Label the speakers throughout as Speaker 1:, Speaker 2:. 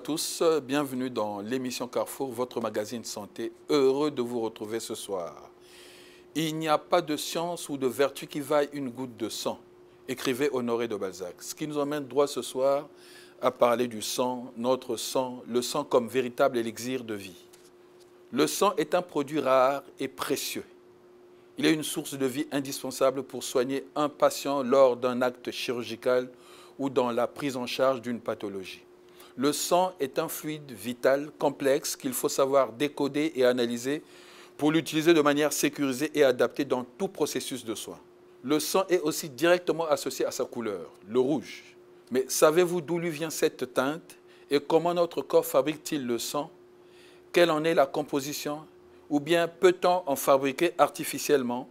Speaker 1: tous, bienvenue dans l'émission Carrefour, votre magazine santé. Heureux de vous retrouver ce soir. Il n'y a pas de science ou de vertu qui vaille une goutte de sang, écrivait Honoré de Balzac. Ce qui nous emmène droit ce soir à parler du sang, notre sang, le sang comme véritable élixir de vie. Le sang est un produit rare et précieux. Il est une source de vie indispensable pour soigner un patient lors d'un acte chirurgical ou dans la prise en charge d'une pathologie. Le sang est un fluide vital complexe qu'il faut savoir décoder et analyser pour l'utiliser de manière sécurisée et adaptée dans tout processus de soin. Le sang est aussi directement associé à sa couleur, le rouge. Mais savez-vous d'où lui vient cette teinte et comment notre corps fabrique-t-il le sang? Quelle en est la composition? Ou bien peut-on en fabriquer artificiellement?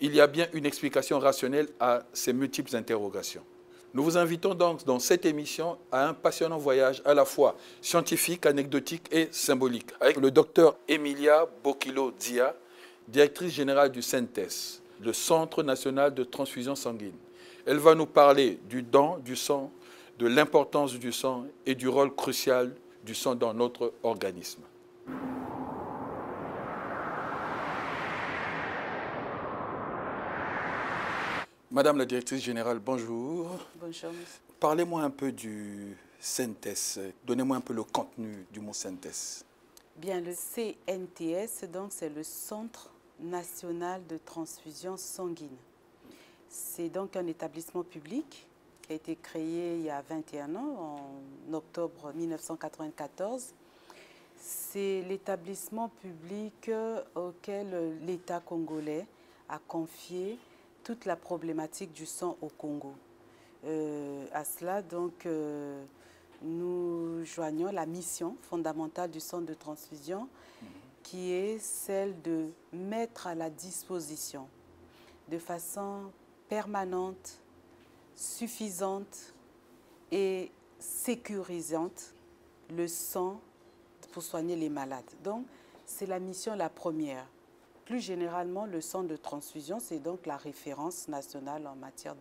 Speaker 1: Il y a bien une explication rationnelle à ces multiples interrogations. Nous vous invitons donc dans cette émission à un passionnant voyage à la fois scientifique, anecdotique et symbolique avec le docteur Emilia Bokilo-Dia, directrice générale du CNTS, le Centre national de transfusion sanguine. Elle va nous parler du don du sang, de l'importance du sang et du rôle crucial du sang dans notre organisme. Madame la directrice générale, bonjour.
Speaker 2: Bonjour, monsieur.
Speaker 1: Parlez-moi un peu du CNTS. Donnez-moi un peu le contenu du mot CNTS.
Speaker 2: Bien, le CNTS, donc, c'est le Centre national de transfusion sanguine. C'est donc un établissement public qui a été créé il y a 21 ans, en octobre 1994. C'est l'établissement public auquel l'État congolais a confié toute la problématique du sang au Congo. À cela, donc, nous joignons la mission fondamentale du centre de transfusion, qui est celle de mettre à la disposition de façon permanente, suffisante et sécurisante le sang pour soigner les malades. Donc, c'est la mission la première. Plus généralement, le centre de transfusion, c'est donc la référence nationale en matière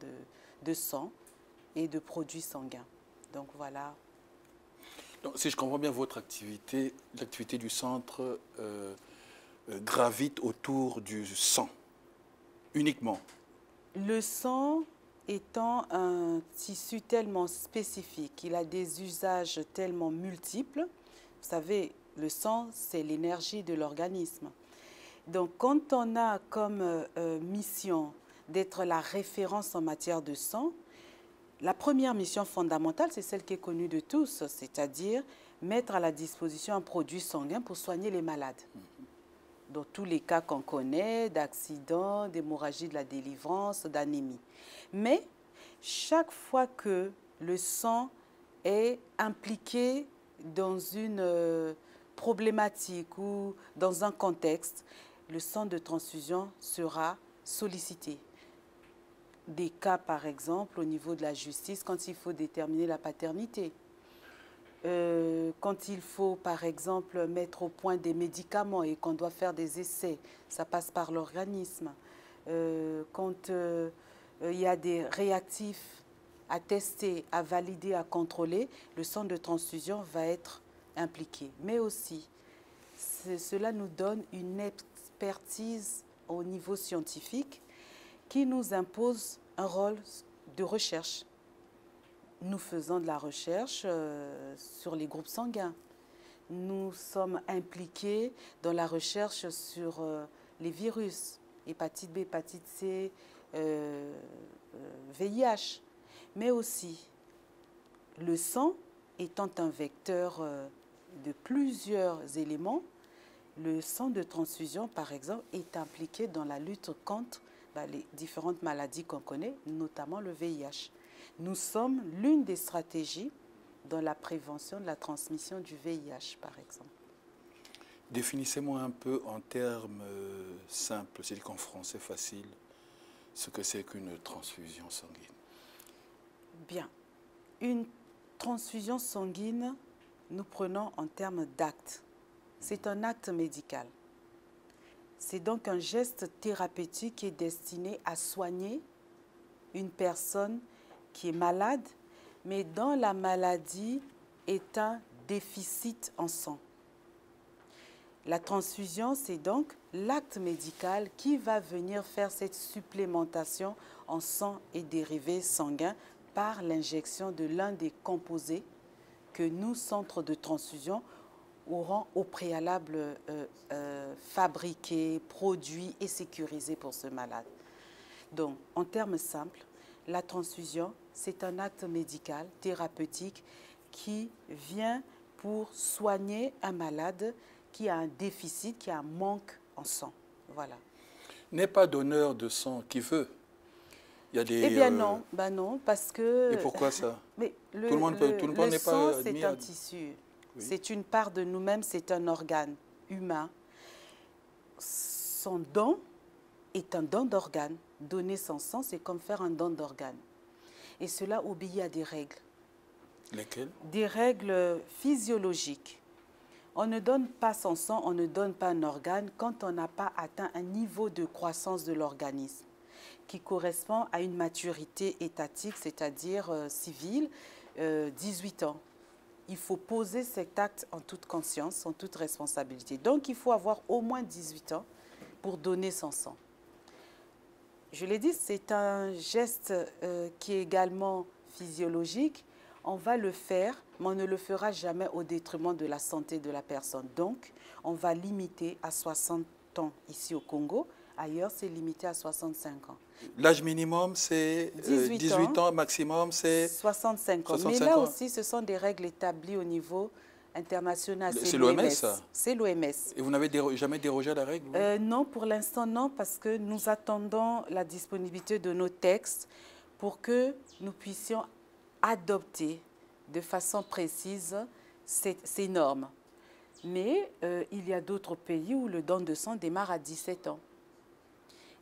Speaker 2: de sang et de produits sanguins. Donc voilà.
Speaker 1: Donc, si je comprends bien votre activité, l'activité du centre gravite autour du sang, uniquement.
Speaker 2: Le sang étant un tissu tellement spécifique, il a des usages tellement multiples. Vous savez, le sang, c'est l'énergie de l'organisme. Donc, quand on a comme mission d'être la référence en matière de sang, la première mission fondamentale, c'est celle qui est connue de tous, c'est-à-dire mettre à la disposition un produit sanguin pour soigner les malades. Dans tous les cas qu'on connaît, d'accidents, d'hémorragie de la délivrance, d'anémie. Mais chaque fois que le sang est impliqué dans une problématique ou dans un contexte, le centre de transfusion sera sollicité. Des cas, par exemple, au niveau de la justice, quand il faut déterminer la paternité. Quand il faut, par exemple, mettre au point des médicaments et qu'on doit faire des essais, ça passe par l'organisme. Quand il y a des réactifs à tester, à valider, à contrôler, le centre de transfusion va être impliqué. Mais aussi, cela nous donne une expertise au niveau scientifique qui nous impose un rôle de recherche. Nous faisons de la recherche sur les groupes sanguins. Nous sommes impliqués dans la recherche sur les virus, hépatite B, hépatite C, VIH. Mais aussi, le sang étant un vecteur de plusieurs éléments, le sang de transfusion, par exemple, est impliqué dans la lutte contre les différentes maladies qu'on connaît, notamment le VIH. Nous sommes l'une des stratégies dans la prévention de la transmission du VIH, par exemple.
Speaker 1: Définissez-moi un peu en termes simples, c'est-à-dire qu'en français facile, ce que c'est qu'une transfusion sanguine.
Speaker 2: Bien. Une transfusion sanguine, nous prenons en termes d'acte. C'est un acte médical. C'est donc un geste thérapeutique qui est destiné à soigner une personne qui est malade, mais dont la maladie est un déficit en sang. La transfusion, c'est donc l'acte médical qui va venir faire cette supplémentation en sang et dérivés sanguins par l'injection de l'un des composés que nous, centres de transfusion, auront au préalable fabriqués, produits et sécurisés pour ce malade. Donc, en termes simples, la transfusion, c'est un acte médical, thérapeutique, qui vient pour soigner un malade qui a un déficit, qui a un manque en sang. Voilà.
Speaker 1: N'est pas donneur de sang qui veut. Il y a des,
Speaker 2: eh bien non, non, parce que...
Speaker 1: Et pourquoi ça?
Speaker 2: Mais
Speaker 1: tout le monde n'est pas
Speaker 2: sang, c'est un tissu. Oui. C'est une part de nous-mêmes, c'est un organe humain. Son don est un don d'organe. Donner son sang, c'est comme faire un don d'organe. Et cela obéit à des règles.
Speaker 1: Lesquelles? Des
Speaker 2: règles physiologiques. On ne donne pas son sang, on ne donne pas un organe quand on n'a pas atteint un niveau de croissance de l'organisme qui correspond à une maturité étatique, c'est-à-dire civile, 18 ans. Il faut poser cet acte en toute conscience, en toute responsabilité. Donc, il faut avoir au moins 18 ans pour donner son sang. Je l'ai dit, c'est un geste qui est également physiologique. On va le faire, mais on ne le fera jamais au détriment de la santé de la personne. Donc, on va limiter à 60 ans ici au Congo. Ailleurs, c'est limité à 65 ans.
Speaker 1: L'âge minimum, c'est 18 ans, maximum, c'est
Speaker 2: 65 ans. Mais là aussi, ce sont des règles établies au niveau international.
Speaker 1: C'est l'OMS, ça?
Speaker 2: C'est l'OMS.
Speaker 1: Et vous n'avez jamais dérogé à la règle?
Speaker 2: Non, pour l'instant, non, parce que nous attendons la disponibilité de nos textes pour que nous puissions adopter de façon précise ces normes. Mais il y a d'autres pays où le don de sang démarre à 17 ans.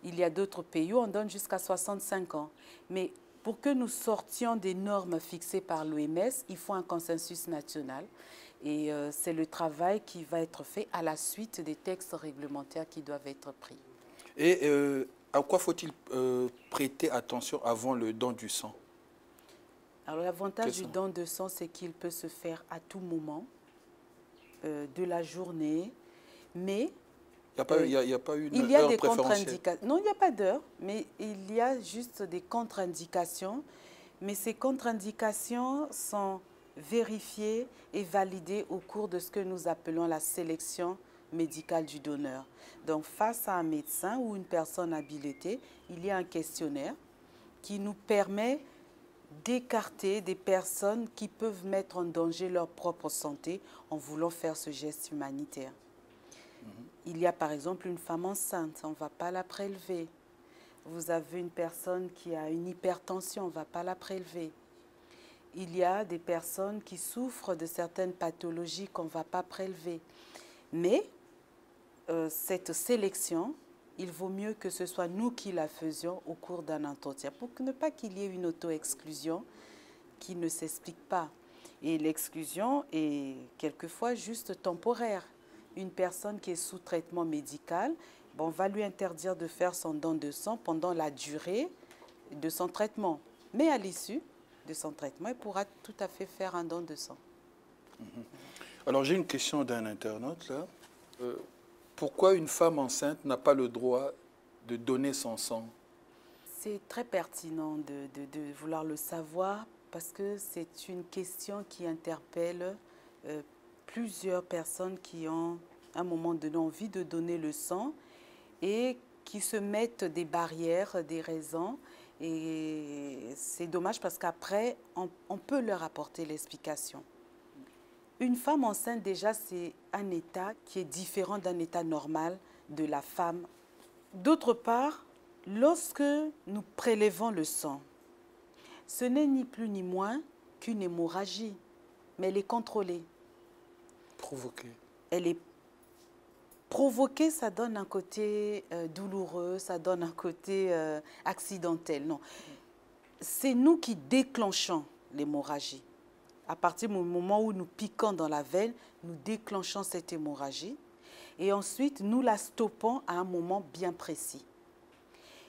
Speaker 2: Il y a d'autres pays où on donne jusqu'à 65 ans. Mais pour que nous sortions des normes fixées par l'OMS, il faut un consensus national. Et c'est le travail qui va être fait à la suite des textes réglementaires qui doivent être pris.
Speaker 1: Et à quoi faut-il prêter attention avant le don du sang?
Speaker 2: Alors l'avantage du don de sang, c'est qu'il peut se faire à tout moment de la journée, mais...
Speaker 1: Il n'y a pas une heure préférentielle?
Speaker 2: Non, il n'y a pas d'heure, mais il y a juste des contre-indications. Mais ces contre-indications sont vérifiées et validées au cours de ce que nous appelons la sélection médicale du donneur. Donc, face à un médecin ou une personne habilitée, il y a un questionnaire qui nous permet d'écarter des personnes qui peuvent mettre en danger leur propre santé en voulant faire ce geste humanitaire. Il y a par exemple une femme enceinte, on ne va pas la prélever. Vous avez une personne qui a une hypertension, on ne va pas la prélever. Il y a des personnes qui souffrent de certaines pathologies qu'on ne va pas prélever. Mais cette sélection, il vaut mieux que ce soit nous qui la faisions au cours d'un entretien pour ne pas qu'il y ait une auto-exclusion qui ne s'explique pas. Et l'exclusion est quelquefois juste temporaire. Une personne qui est sous traitement médical, on va lui interdire de faire son don de sang pendant la durée de son traitement. Mais à l'issue de son traitement, il pourra tout à fait faire un don de sang.
Speaker 1: Alors j'ai une question d'un internaute là. Pourquoi une femme enceinte n'a pas le droit de donner son sang?
Speaker 2: C'est très pertinent de vouloir le savoir parce que c'est une question qui interpelle plusieurs personnes qui ont, à un moment donné, envie de donner le sang et qui se mettent des barrières, des raisons. Et c'est dommage parce qu'après, on peut leur apporter l'explication. Une femme enceinte, déjà, c'est un état qui est différent d'un état normal de la femme. D'autre part, lorsque nous prélevons le sang, ce n'est ni plus ni moins qu'une hémorragie, mais elle est contrôlée.
Speaker 1: Provoquée.
Speaker 2: Elle est provoquée, ça donne un côté douloureux, ça donne un côté accidentel. Non, c'est nous qui déclenchons l'hémorragie. À partir du moment où nous piquons dans la veine, nous déclenchons cette hémorragie et ensuite nous la stoppons à un moment bien précis.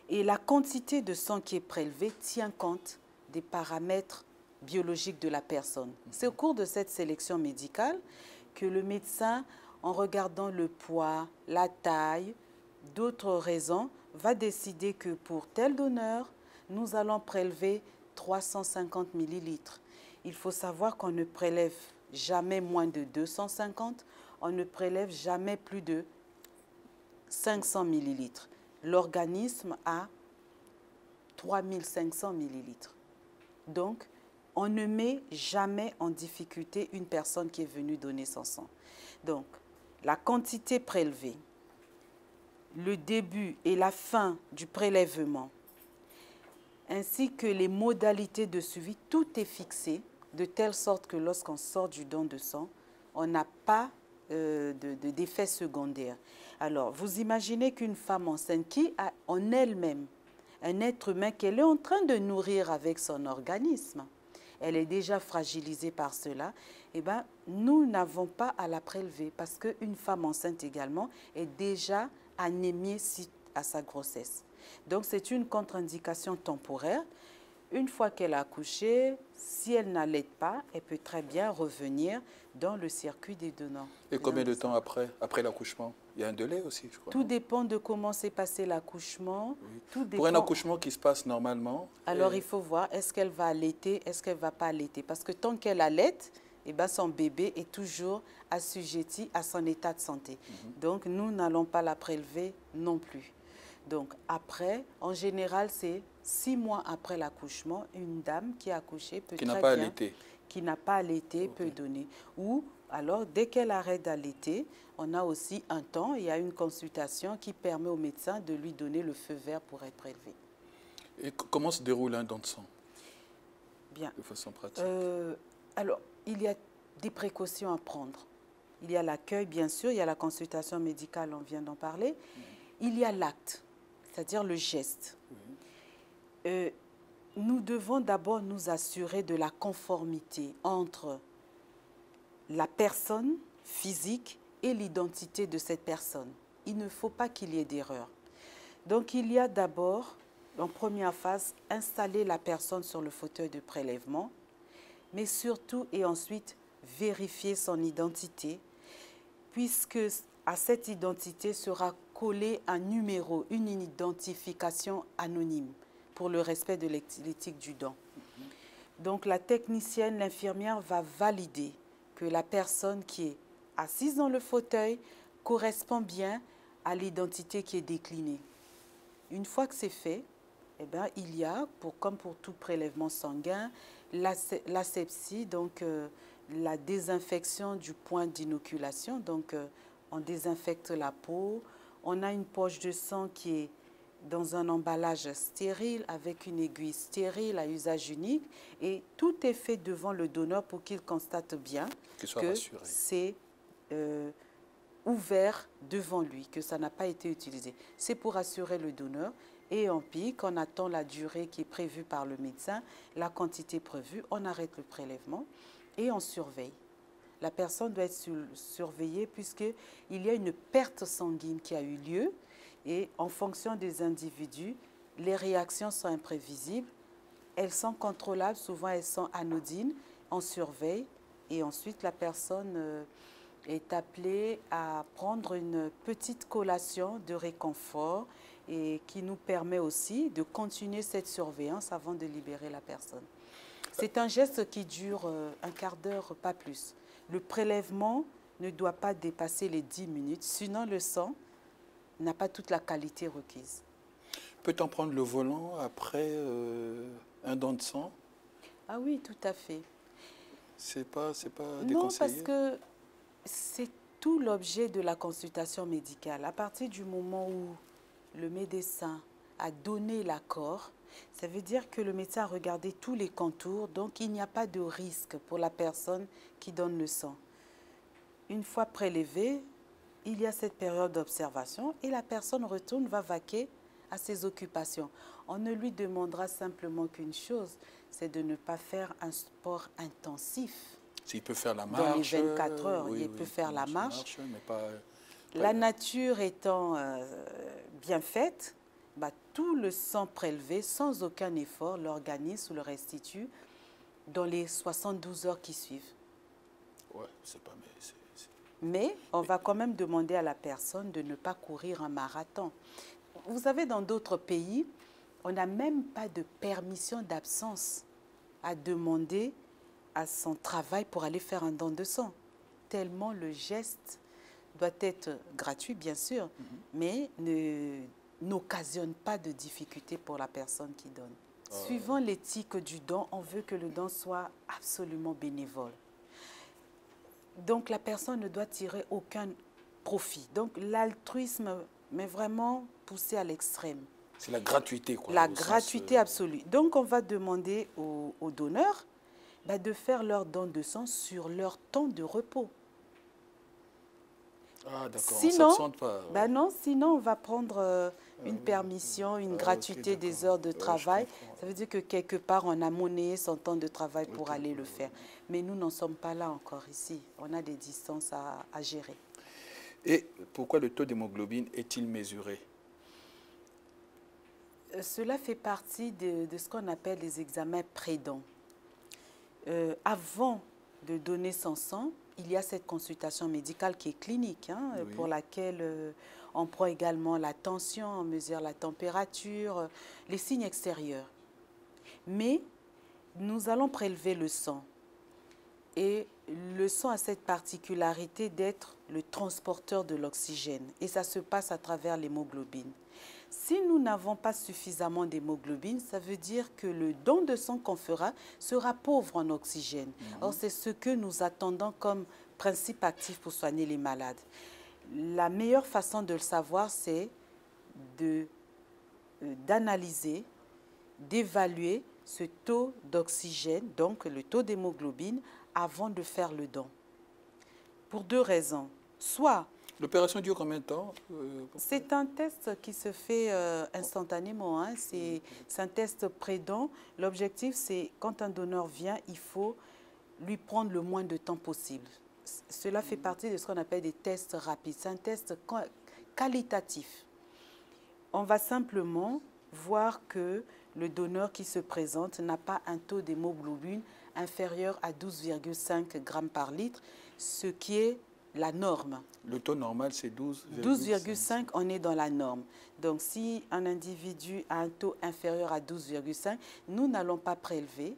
Speaker 2: Et la quantité de sang qui est prélevée tient compte des paramètres biologique de la personne. C'est au cours de cette sélection médicale que le médecin, en regardant le poids, la taille, d'autres raisons, va décider que pour tel donneur, nous allons prélever 350 millilitres. Il faut savoir qu'on ne prélève jamais moins de 250, on ne prélève jamais plus de 500 millilitres. L'organisme a 3500 millilitres. Donc, on ne met jamais en difficulté une personne qui est venue donner son sang. Donc, la quantité prélevée, le début et la fin du prélèvement, ainsi que les modalités de suivi, tout est fixé de telle sorte que lorsqu'on sort du don de sang, on n'a pas d'effet secondaire. Alors, vous imaginez qu'une femme enceinte qui a en elle-même un être humain qu'elle est en train de nourrir avec son organisme, elle est déjà fragilisée par cela, eh bien, nous n'avons pas à la prélever parce qu'une femme enceinte également est déjà anémiée suite à sa grossesse. Donc, c'est une contre-indication temporaire. Une fois qu'elle a accouché, si elle n'allait pas, elle peut très bien revenir dans le circuit des donnants.
Speaker 1: Et combien de temps après l'accouchement? Il y a un délai aussi, je crois.
Speaker 2: Tout dépend de comment s'est passé l'accouchement.
Speaker 1: Oui. Pour un accouchement qui se passe normalement...
Speaker 2: Alors, il faut voir, est-ce qu'elle va allaiter, est-ce qu'elle ne va pas allaiter? Parce que tant qu'elle allaite, eh ben, son bébé est toujours assujetti à son état de santé. Donc, nous n'allons pas la prélever non plus. Donc, après, en général, c'est 6 mois après l'accouchement, une dame qui a accouché peut
Speaker 1: qui n'a pas allaité.
Speaker 2: Qui n'a pas allaité peut donner. Ou alors, dès qu'elle arrête d'allaiter, on a aussi un temps, il y a une consultation qui permet au médecin de lui donner le feu vert pour être prélevé.
Speaker 1: Et comment se déroule un don de sang?
Speaker 2: Bien.
Speaker 1: De façon pratique.
Speaker 2: Alors, il y a des précautions à prendre. Il y a l'accueil, bien sûr, il y a la consultation médicale, on vient d'en parler. Il y a l'acte, c'est-à-dire le geste. Nous devons d'abord nous assurer de la conformité entre la personne physique et l'identité de cette personne. Il ne faut pas qu'il y ait d'erreur. Donc, il y a d'abord, en première phase, installer la personne sur le fauteuil de prélèvement, mais surtout et ensuite vérifier son identité, puisque à cette identité sera collé un numéro, une identification anonyme pour le respect de l'éthique du don. Donc la technicienne, l'infirmière va valider que la personne qui est assise dans le fauteuil correspond bien à l'identité qui est déclinée. Une fois que c'est fait, eh bien, il y a, comme pour tout prélèvement sanguin, l'asepsie, donc la désinfection du point d'inoculation. Donc, on désinfecte la peau. On a une poche de sang qui est dans un emballage stérile avec une aiguille stérile à usage unique. Et tout est fait devant le donneur pour qu'il constate bien que c'est ouvert devant lui, que ça n'a pas été utilisé. C'est pour assurer le donneur. Et en pic, on attend la durée qui est prévue par le médecin, la quantité prévue, on arrête le prélèvement et on surveille. La personne doit être surveillée puisqu'il y a une perte sanguine qui a eu lieu et en fonction des individus, les réactions sont imprévisibles, elles sont contrôlables, souvent elles sont anodines, on surveille et ensuite la personne est appelée à prendre une petite collation de réconfort et qui nous permet aussi de continuer cette surveillance avant de libérer la personne. C'est un geste qui dure un quart d'heure, pas plus. Le prélèvement ne doit pas dépasser les 10 minutes, sinon le sang n'a pas toute la qualité requise.
Speaker 1: Peut-on prendre le volant après un don de sang?
Speaker 2: Ah oui, tout à fait.
Speaker 1: C'est pas déconseillé?
Speaker 2: Non, parce que c'est tout l'objet de la consultation médicale. À partir du moment où le médecin a donné l'accord, ça veut dire que le médecin a regardé tous les contours, donc il n'y a pas de risque pour la personne qui donne le sang. Une fois prélevé, il y a cette période d'observation et la personne retourne, va vaquer à ses occupations. On ne lui demandera simplement qu'une chose, c'est de ne pas faire un sport intensif.
Speaker 1: S'il peut faire la marche.
Speaker 2: Dans les 24 heures, oui, il peut faire la marche.
Speaker 1: Mais pas
Speaker 2: la nature étant bien faite, tout le sang prélevé, sans aucun effort, l'organisme le restitue dans les 72 heures qui suivent.
Speaker 1: Ouais, c'est pas...
Speaker 2: Mais on va quand même demander à la personne de ne pas courir un marathon. Vous savez, dans d'autres pays, on n'a même pas de permission d'absence à demander à son travail pour aller faire un don de sang. Tellement le geste doit être gratuit, bien sûr, mais n'occasionne pas de difficulté pour la personne qui donne. Suivant l'éthique du don, on veut que le don soit absolument bénévole. Donc, la personne ne doit tirer aucun profit. Donc, l'altruisme, mais vraiment poussé à l'extrême.
Speaker 1: C'est la gratuité, quoi.
Speaker 2: La gratuité absolue. Donc, on va demander aux donneurs de faire leur don de sang sur leur temps de repos.
Speaker 1: Ah, d'accord.
Speaker 2: Sinon, non, sinon, on va prendre une permission, une gratuité des heures de travail. Ça veut dire que quelque part, on a monnayé son temps de travail pour aller le faire. Mais nous n'en sommes pas là encore ici. On a des distances à gérer.
Speaker 1: Et pourquoi le taux d'hémoglobine est-il mesuré?
Speaker 2: Cela fait partie de ce qu'on appelle les examens pré-don. Avant de donner son sang, il y a cette consultation médicale qui est clinique, oui, pour laquelle on prend également la tension, on mesure la température, les signes extérieurs. Mais nous allons prélever le sang. Et le sang a cette particularité d'être le transporteur de l'oxygène. Et ça se passe à travers l'hémoglobine. Si nous n'avons pas suffisamment d'hémoglobine, ça veut dire que le don de sang qu'on fera sera pauvre en oxygène. Or, c'est ce que nous attendons comme principe actif pour soigner les malades. La meilleure façon de le savoir, c'est d'analyser, d'évaluer ce taux d'oxygène, donc le taux d'hémoglobine, avant de faire le don. Pour deux raisons. Soit...
Speaker 1: L'opération dure combien de temps?
Speaker 2: C'est un test qui se fait instantanément. C'est un test pré-don. L'objectif, c'est quand un donneur vient, il faut lui prendre le moins de temps possible. Cela fait partie de ce qu'on appelle des tests rapides. C'est un test qualitatif. On va simplement voir que le donneur qui se présente n'a pas un taux d'hémoglobine inférieur à 12,5 grammes par litre, ce qui est la norme.
Speaker 1: Le taux normal, c'est 12,5.
Speaker 2: 12,5, on est dans la norme. Donc, si un individu a un taux inférieur à 12,5, nous n'allons pas prélever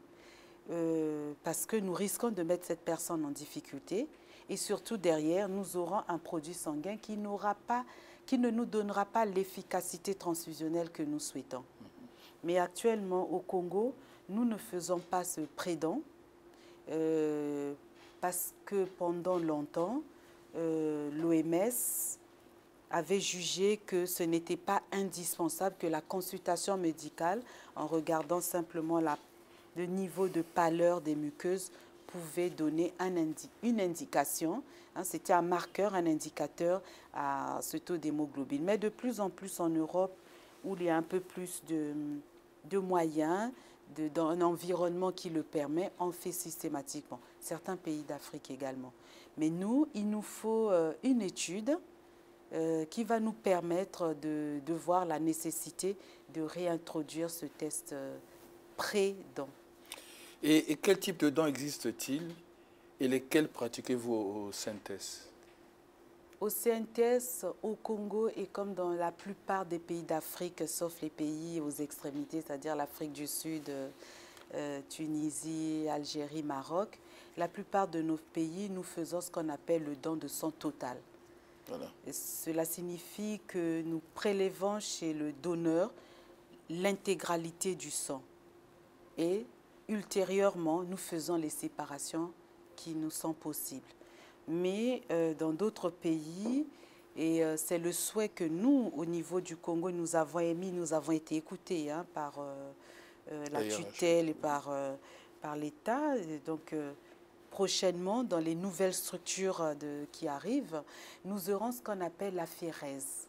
Speaker 2: parce que nous risquons de mettre cette personne en difficulté. Et surtout, derrière, nous aurons un produit sanguin qui ne nous donnera pas l'efficacité transfusionnelle que nous souhaitons. Mais actuellement, au Congo, nous ne faisons pas ce pré-don parce que pendant longtemps, l'OMS avait jugé que ce n'était pas indispensable, que la consultation médicale, en regardant simplement le niveau de pâleur des muqueuses, pouvait donner une indication. C'était un marqueur, un indicateur à ce taux d'hémoglobine. Mais de plus en plus en Europe, où il y a un peu plus de moyens, dans un environnement qui le permet, on fait systématiquement. Certains pays d'Afrique également. Mais nous, il nous faut une étude qui va nous permettre de voir la nécessité de réintroduire ce test pré-don.
Speaker 1: Et quel type de dons existe-t-il et lesquels pratiquez-vous au CNTS?
Speaker 2: Au CNTS, au Congo et comme dans la plupart des pays d'Afrique, sauf les pays aux extrémités, c'est-à-dire l'Afrique du Sud, Tunisie, Algérie, Maroc, la plupart de nos pays, nous faisons ce qu'on appelle le don de sang total. Voilà. Et cela signifie que nous prélevons chez le donneur l'intégralité du sang. Et ultérieurement, nous faisons les séparations qui nous sont possibles. Mais dans d'autres pays, et c'est le souhait que nous, au niveau du Congo, nous avons émis, nous avons été écoutés par la tutelle et par l'État. Donc, prochainement, dans les nouvelles structures qui arrivent, nous aurons ce qu'on appelle la phérèse.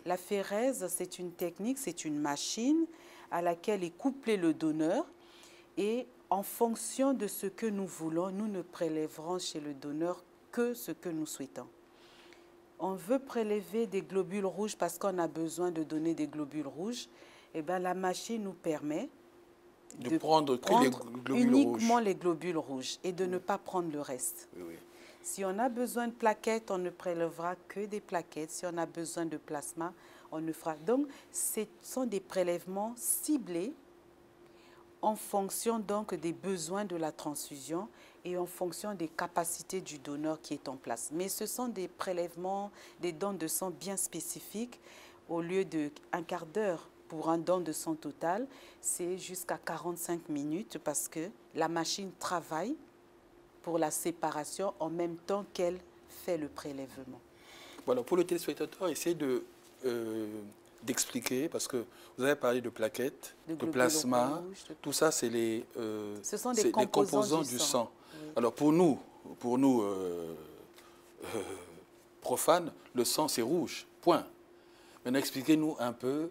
Speaker 2: La phérèse, c'est une technique, c'est une machine à laquelle est couplé le donneur. Et en fonction de ce que nous voulons, nous ne prélèverons chez le donneur que ce que nous souhaitons. On veut prélever des globules rouges parce qu'on a besoin de donner des globules rouges. Eh bien, la machine nous permet
Speaker 1: de prendre que les globules
Speaker 2: uniquement
Speaker 1: rouges.
Speaker 2: les globules rouges et de ne pas prendre le reste.
Speaker 1: Oui, oui.
Speaker 2: Si on a besoin de plaquettes, on ne prélèvera que des plaquettes. Si on a besoin de plasma, on ne fera. Donc, ce sont des prélèvements ciblés en fonction donc des besoins de la transfusion et en fonction des capacités du donneur qui est en place. Mais ce sont des prélèvements, des dons de sang bien spécifiques. Au lieu d'un quart d'heure pour un don de sang total, c'est jusqu'à 45 minutes parce que la machine travaille pour la séparation en même temps qu'elle fait le prélèvement.
Speaker 1: Voilà, pour le téléspectateur, essayez d'expliquer, parce que vous avez parlé de plaquettes, de plasma, tout ça, c'est les composants du sang. Oui. Alors pour nous profanes, le sang, c'est rouge, point. Maintenant, expliquez-nous un peu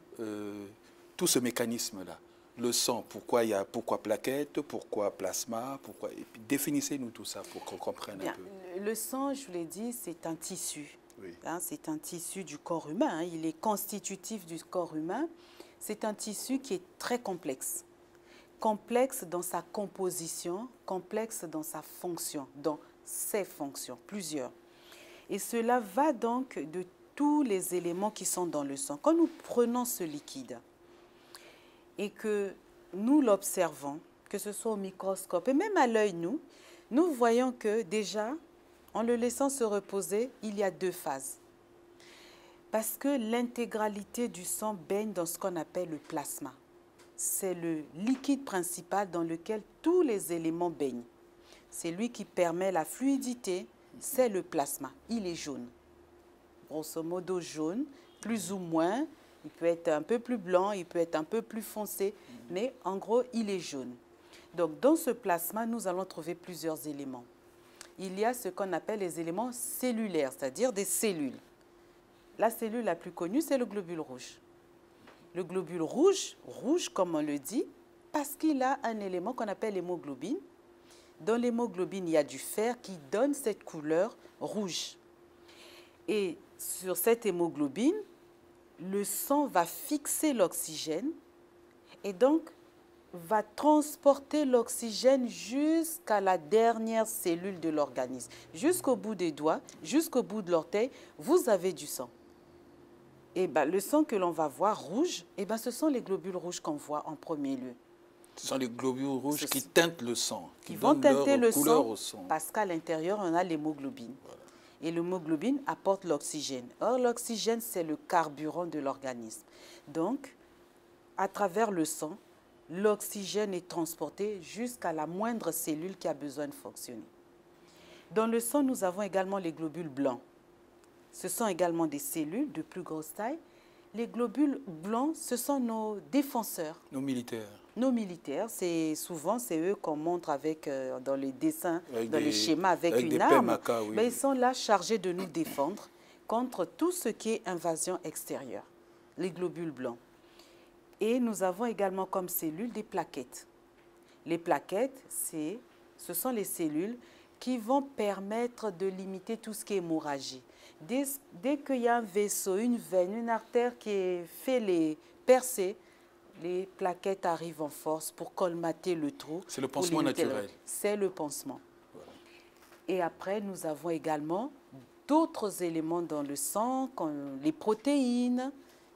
Speaker 1: tout ce mécanisme-là. Le sang, pourquoi plaquettes, pourquoi plasma, pourquoi... Définissez-nous tout ça pour qu'on comprenne un peu.
Speaker 2: Le sang, je vous l'ai dit, c'est un tissu.
Speaker 1: Oui.
Speaker 2: Hein, c'est un tissu du corps humain. Hein, il est constitutif du corps humain. C'est un tissu qui est très complexe. Complexe dans sa composition, complexe dans sa fonction, dans ses fonctions, plusieurs. Et cela va donc de tous les éléments qui sont dans le sang. Quand nous prenons ce liquide, et que nous l'observons, que ce soit au microscope et même à l'œil, nous voyons que déjà, en le laissant se reposer, il y a deux phases. Parce que l'intégralité du sang baigne dans ce qu'on appelle le plasma. C'est le liquide principal dans lequel tous les éléments baignent. C'est lui qui permet la fluidité, c'est le plasma. Il est jaune. Grosso modo jaune, plus ou moins. Il peut être un peu plus blanc, il peut être un peu plus foncé, mais en gros, il est jaune. Donc, dans ce plasma, nous allons trouver plusieurs éléments. Il y a ce qu'on appelle les éléments cellulaires, c'est-à-dire des cellules. La cellule la plus connue, c'est le globule rouge. Le globule rouge, rouge comme on le dit, parce qu'il a un élément qu'on appelle l'hémoglobine. Dans l'hémoglobine, il y a du fer qui donne cette couleur rouge. Et sur cette hémoglobine, le sang va fixer l'oxygène et donc va transporter l'oxygène jusqu'à la dernière cellule de l'organisme. Jusqu'au bout des doigts, jusqu'au bout de l'orteil, vous avez du sang. Et ben, le sang que l'on va voir rouge, et ben, ce sont les globules rouges qu'on voit en premier lieu.
Speaker 1: Ce sont les globules rouges qui teintent le sang,
Speaker 2: qui vont teinter le sang
Speaker 1: au sang.
Speaker 2: Parce qu'à l'intérieur, on a l'hémoglobine. Voilà. Et l'hémoglobine apporte l'oxygène. Or, l'oxygène, c'est le carburant de l'organisme. Donc, à travers le sang, l'oxygène est transporté jusqu'à la moindre cellule qui a besoin de fonctionner. Dans le sang, nous avons également les globules blancs. Ce sont également des cellules de plus grosse taille. Les globules blancs, ce sont nos défenseurs.
Speaker 1: Nos militaires.
Speaker 2: Nos militaires, souvent c'est eux qu'on montre avec, dans les dessins, dans les schémas avec une arme.
Speaker 1: Oui,
Speaker 2: mais ils sont là chargés de nous défendre contre tout ce qui est invasion extérieure, les globules blancs. Et nous avons également comme cellules des plaquettes. Les plaquettes, ce sont les cellules qui vont permettre de limiter tout ce qui est hémorragie. Dès qu'il y a un vaisseau, une veine, une artère qui fait les percées, les plaquettes arrivent en force pour colmater le trou.
Speaker 1: C'est le pansement naturel.
Speaker 2: C'est le pansement.
Speaker 1: Voilà.
Speaker 2: Et après, nous avons également d'autres éléments dans le sang, comme les protéines,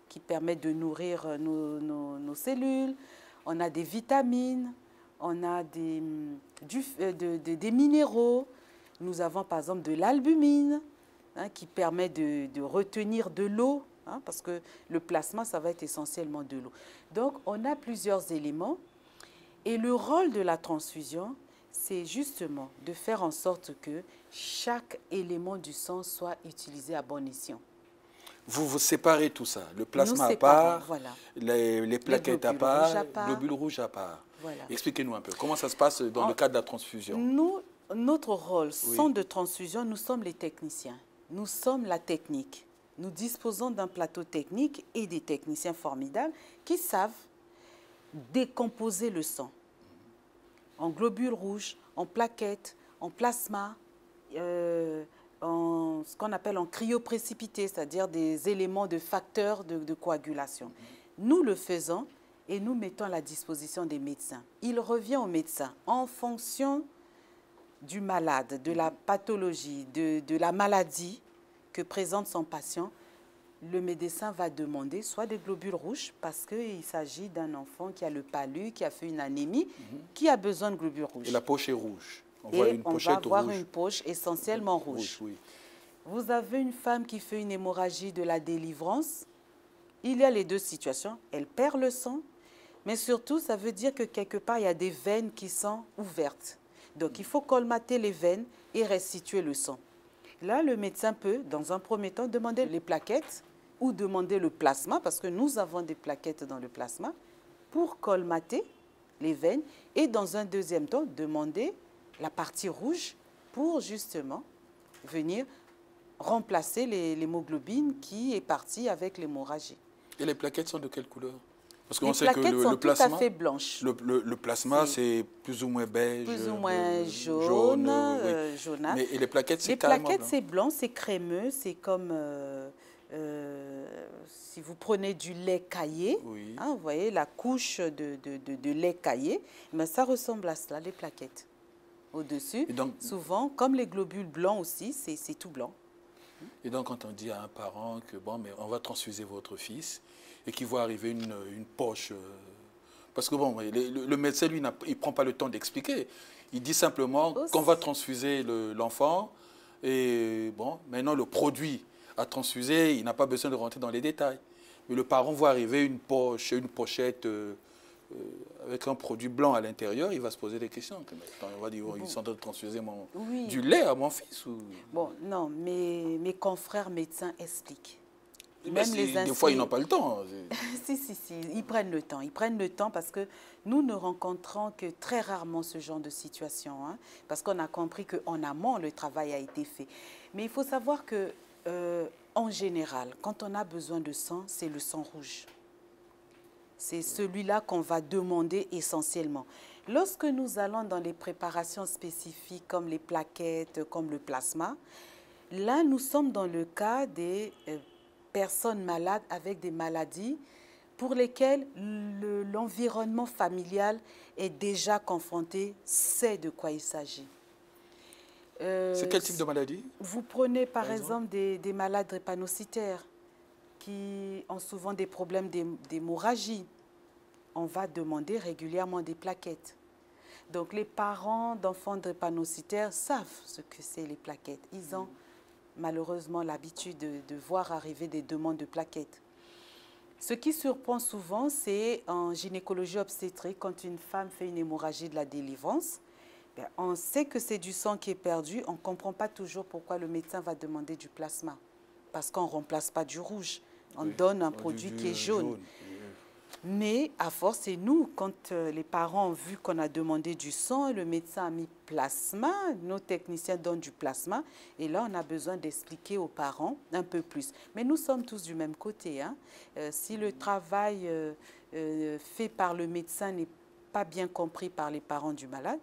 Speaker 2: qui permettent de nourrir nos cellules. On a des vitamines, on a des minéraux. Nous avons par exemple de l'albumine, qui permet de retenir de l'eau. Parce que le plasma, ça va être essentiellement de l'eau. Donc, on a plusieurs éléments. Et le rôle de la transfusion, c'est justement de faire en sorte que chaque élément du sang soit utilisé à bon escient.
Speaker 1: Vous séparez tout ça, le plasma à part,
Speaker 2: voilà.
Speaker 1: les plaquettes à part, les globules rouges à part.
Speaker 2: Voilà.
Speaker 1: Expliquez-nous un peu, comment ça se passe dans le cadre de la transfusion?
Speaker 2: Notre rôle, centre de transfusion, nous sommes les techniciens. Nous sommes la technique. Nous disposons d'un plateau technique et des techniciens formidables qui savent décomposer le sang en globules rouges, en plaquettes, en plasma, en ce qu'on appelle en cryoprécipité, c'est-à-dire des éléments de facteurs de coagulation. Nous le faisons et nous mettons à la disposition des médecins. Il revient au médecin en fonction du malade, de la pathologie, de la maladie que présente son patient. Le médecin va demander soit des globules rouges, parce qu'il s'agit d'un enfant qui a le palu, qui a fait une anémie, qui a besoin de globules rouges.
Speaker 1: Et la poche est rouge. On
Speaker 2: va avoir
Speaker 1: rouge.
Speaker 2: Une poche essentiellement rouge.
Speaker 1: Oui.
Speaker 2: Vous avez une femme qui fait une hémorragie de la délivrance. Il y a les deux situations. Elle perd le sang, mais surtout, ça veut dire que quelque part, il y a des veines qui sont ouvertes. Donc, il faut colmater les veines et restituer le sang. Là, le médecin peut, dans un premier temps, demander les plaquettes ou demander le plasma, parce que nous avons des plaquettes dans le plasma, pour colmater les veines. Et dans un deuxième temps, demander la partie rouge pour justement venir remplacer l'hémoglobine qui est partie avec l'hémorragie.
Speaker 1: Et les plaquettes sont de quelle couleur? Parce
Speaker 2: qu'on sait que le plasma, tout à fait blanches.
Speaker 1: Le plasma, c'est plus ou moins beige.
Speaker 2: Plus ou moins jaune,
Speaker 1: jaunâtre. Et les plaquettes, c'est
Speaker 2: carrément blanc. Les plaquettes, c'est blanc, c'est crémeux, c'est comme si vous prenez du lait caillé, hein, vous voyez la couche de lait caillé, mais ça ressemble à cela, les plaquettes. Au-dessus, souvent, comme les globules blancs aussi, c'est tout blanc.
Speaker 1: Et donc, quand on dit à un parent que, bon, mais on va transfuser votre fils et qu'il voit arriver une poche, parce que, bon, le médecin, lui, il ne prend pas le temps d'expliquer. Il dit simplement qu'on va transfuser l'enfant et, bon, maintenant, le produit à transfuser, il n'a pas besoin de rentrer dans les détails. Mais le parent voit arriver une poche, une pochette avec un produit blanc à l'intérieur, il va se poser des questions. On va dire, ils sont en train de transfuser du lait à mon fils ou...
Speaker 2: Bon, non, mais mes confrères médecins expliquent.
Speaker 1: Même des fois, ils n'ont pas le temps.
Speaker 2: Si, ils prennent le temps. Ils prennent le temps parce que nous ne rencontrons que très rarement ce genre de situation. Hein, parce qu'on a compris qu'en amont, le travail a été fait. Mais il faut savoir que, en général, quand on a besoin de sang, c'est le sang rouge. C'est celui-là qu'on va demander essentiellement. Lorsque nous allons dans les préparations spécifiques comme les plaquettes, comme le plasma, là, nous sommes dans le cas des personnes malades avec des maladies pour lesquelles l'environnement familial est déjà confronté, sait de quoi il s'agit.
Speaker 1: C'est quel type de maladie?
Speaker 2: Vous prenez par exemple des malades drépanocytaires qui ont souvent des problèmes d'hémorragie. On va demander régulièrement des plaquettes. Donc les parents d'enfants drépanocytaires savent ce que c'est les plaquettes. Ils ont malheureusement l'habitude de voir arriver des demandes de plaquettes. Ce qui surprend souvent, c'est en gynécologie obstétrique, quand une femme fait une hémorragie de la délivrance, on sait que c'est du sang qui est perdu, on ne comprend pas toujours pourquoi le médecin va demander du plasma. Parce qu'on ne remplace pas du rouge, on donne un produit qui est jaune. Mais à force, c'est nous, quand les parents ont vu qu'on a demandé du sang, le médecin a mis plasma, nos techniciens donnent du plasma, et là, on a besoin d'expliquer aux parents un peu plus. Mais nous sommes tous du même côté. Hein. Si le travail fait par le médecin n'est pas bien compris par les parents du malade,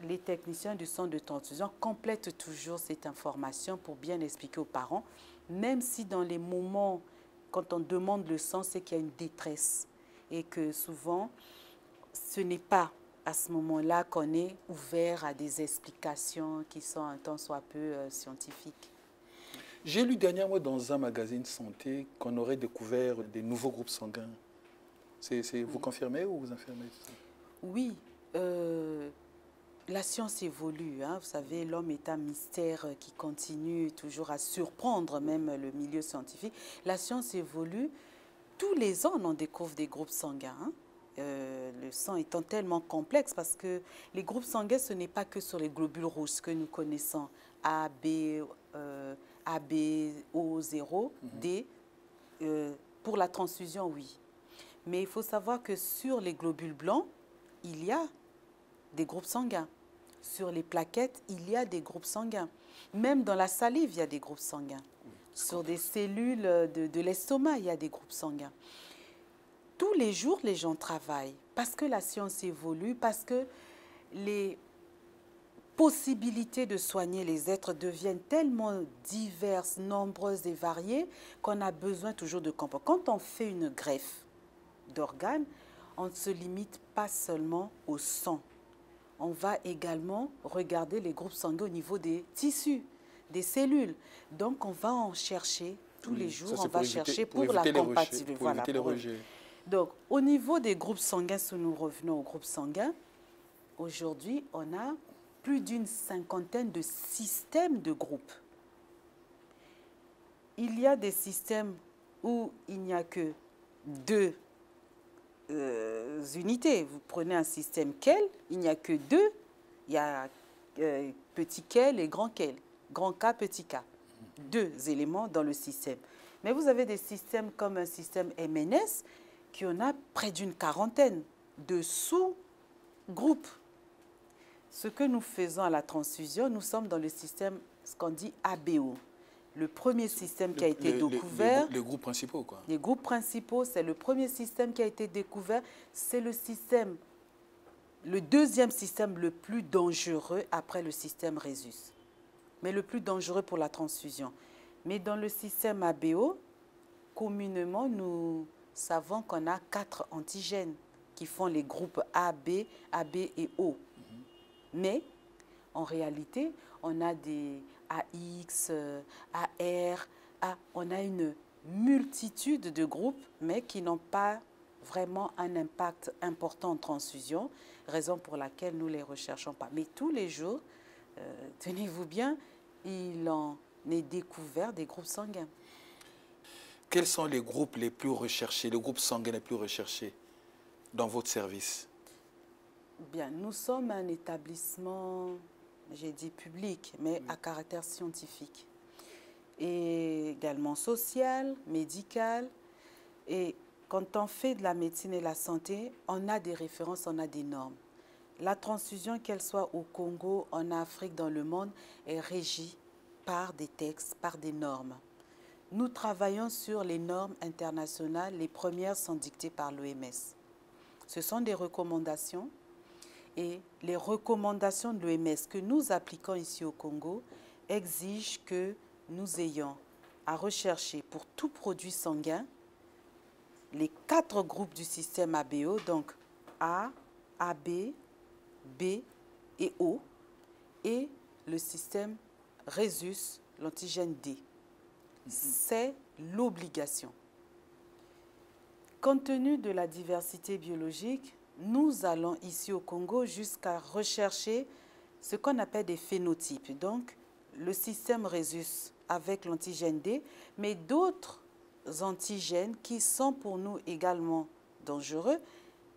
Speaker 2: les techniciens du centre de transfusion complètent toujours cette information pour bien expliquer aux parents, même si dans les moments, quand on demande le sang, c'est qu'il y a une détresse. Et que souvent, ce n'est pas à ce moment-là qu'on est ouvert à des explications qui sont un tant soit peu scientifiques.
Speaker 1: J'ai lu dernièrement dans un magazine santé qu'on aurait découvert des nouveaux groupes sanguins. Vous confirmez ou vous infirmez ça?
Speaker 2: Oui. La science évolue. Hein. Vous savez, l'homme est un mystère qui continue toujours à surprendre même le milieu scientifique. La science évolue. Tous les ans, on découvre des groupes sanguins. Hein. Le sang étant tellement complexe parce que les groupes sanguins, ce n'est pas que sur les globules rouges que nous connaissons. A, B, O0, D. Pour la transfusion, oui. Mais il faut savoir que sur les globules blancs, il y a des groupes sanguins. Sur les plaquettes, il y a des groupes sanguins. Même dans la salive, il y a des groupes sanguins. Sur des cellules de l'estomac, il y a des groupes sanguins. Tous les jours, les gens travaillent parce que la science évolue, parce que les possibilités de soigner les êtres deviennent tellement diverses, nombreuses et variées qu'on a besoin toujours de comprendre. Quand on fait une greffe d'organes, on ne se limite pas seulement au sang. On va également regarder les groupes sanguins au niveau des tissus, des cellules. Donc, on va en chercher tous les jours. On va chercher pour la compatibilité.
Speaker 1: Pour éviter les rejets.
Speaker 2: Donc, au niveau des groupes sanguins, si nous revenons aux groupes sanguins, aujourd'hui, on a plus d'une cinquantaine de systèmes de groupes. Il y a des systèmes où il n'y a que 2 unités. Vous prenez un système KEL, il n'y a que 2. Il y a petit KEL et grand KEL. Grand K, petit K. 2 éléments dans le système. Mais vous avez des systèmes comme un système MNS qui en a près d'une quarantaine de sous-groupes. Ce que nous faisons à la transfusion, nous sommes dans le système, ce qu'on dit ABO. Le premier système qui a été découvert...
Speaker 1: Les groupes principaux, quoi.
Speaker 2: Les groupes principaux, c'est le premier système qui a été découvert. C'est le système, le deuxième système le plus dangereux après le système Rhésus. Mais le plus dangereux pour la transfusion. Mais dans le système ABO, communément, nous savons qu'on a 4 antigènes qui font les groupes AB, AB et O. Mais, en réalité, on a des AX, AR, on a une multitude de groupes, mais qui n'ont pas vraiment un impact important en transfusion, raison pour laquelle nous ne les recherchons pas. Mais tous les jours, tenez-vous bien, il en est découvert des groupes sanguins.
Speaker 1: Quels sont les groupes les plus recherchés, les groupes sanguins les plus recherchés dans votre service?
Speaker 2: Bien, nous sommes un établissement, j'ai dit public, mais à caractère scientifique. Et également social, médical. Et quand on fait de la médecine et la santé, on a des références, on a des normes. La transfusion, qu'elle soit au Congo, en Afrique, dans le monde, est régie par des textes, par des normes. Nous travaillons sur les normes internationales. Les premières sont dictées par l'OMS. Ce sont des recommandations. Et les recommandations de l'OMS que nous appliquons ici au Congo exigent que nous ayons à rechercher pour tout produit sanguin les 4 groupes du système ABO, donc A, AB, B et O, et le système Rhésus, l'antigène D. C'est l'obligation. Compte tenu de la diversité biologique, nous allons ici au Congo jusqu'à rechercher ce qu'on appelle des phénotypes. Donc, le système Rhésus avec l'antigène D, mais d'autres antigènes qui sont pour nous également dangereux,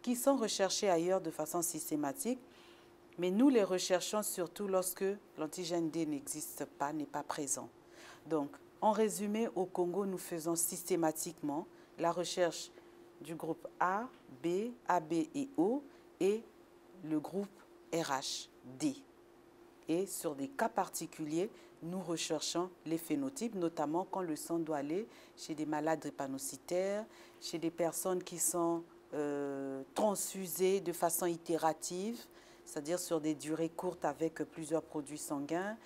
Speaker 2: qui sont recherchés ailleurs de façon systématique, mais nous les recherchons surtout lorsque l'antigène D n'existe pas, n'est pas présent. Donc, en résumé, au Congo, nous faisons systématiquement la recherche du groupe A, B, AB et O et le groupe RH, D. Et sur des cas particuliers, nous recherchons les phénotypes, notamment quand le sang doit aller chez des malades drépanocytaires, chez des personnes qui sont transfusées de façon itérative, c'est-à-dire sur des durées courtes avec plusieurs produits sanguins,